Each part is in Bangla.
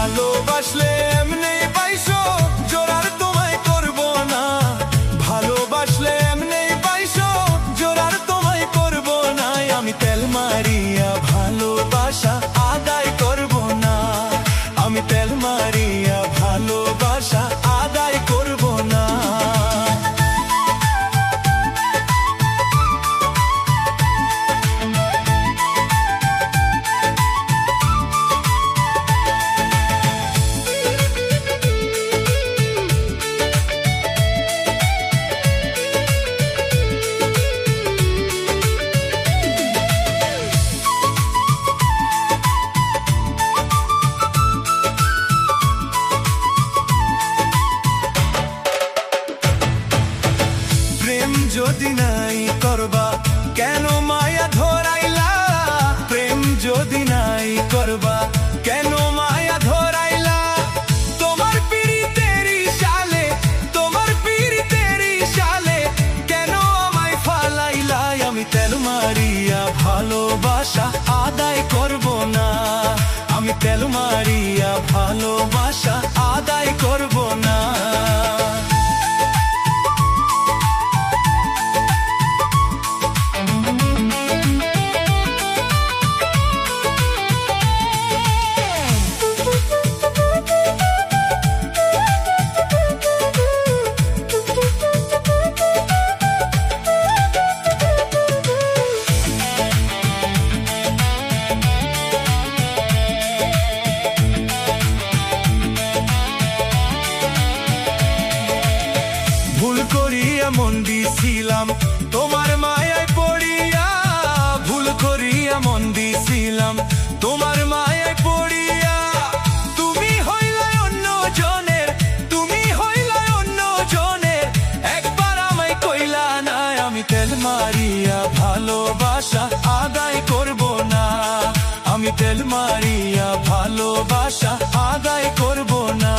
ভালোবাসলে এমনি পাইছো জোড়ার তোমায় করব না, ভালোবাসলে এমনি পাইছো জোড়ার তোমায় করব না। আমি তেল মারিয়া ভালোবাসা আদায় করব না, আমি তেল মারিয়া ভালোবাসা আদায় করব না। প্রেম যদি নাই করবা কেন মায়া ধরাইলা, প্রেম যদি নাই করবা কেন মায়া ধরাইলা। তোমার পিরিতেরি শালে, তোমার পিরিতেরি শালে কেন আমায় ফালাইলা। আমি তেল মারিয়া ভালোবাসা আদায় করব না, আমি তেল মারিয়া ভালোবাসা আদায় করব না। ভুল করিয়া মন দিছিলাম তোমার মায়ায় পড়িয়া, ভুল করিয়া মন দিছিলাম তোমার মায়ায় পড়িয়া। তুমি হইলা অন্য জনের, তুমি হইলা অন্য জনের, একবার আমায় কইলা না। আমি তেল মারিয়া ভালোবাসা আদায় করব না, আমি তেল মারিয়া ভালোবাসা আদায় করব না।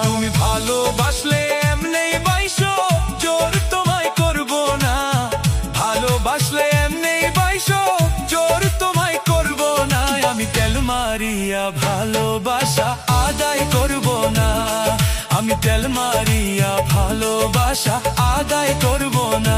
তুমি ভালোবাসলে এমনি বাইসো জোর তোমায় করব না, ভালোবাসলে এমনি বাইসো জোর তোমায় করব না। আমি তেল মারিয়া ভালোবাসা আদায় করব না, আমি তেল মারিয়া ভালোবাসা আদায় করব না।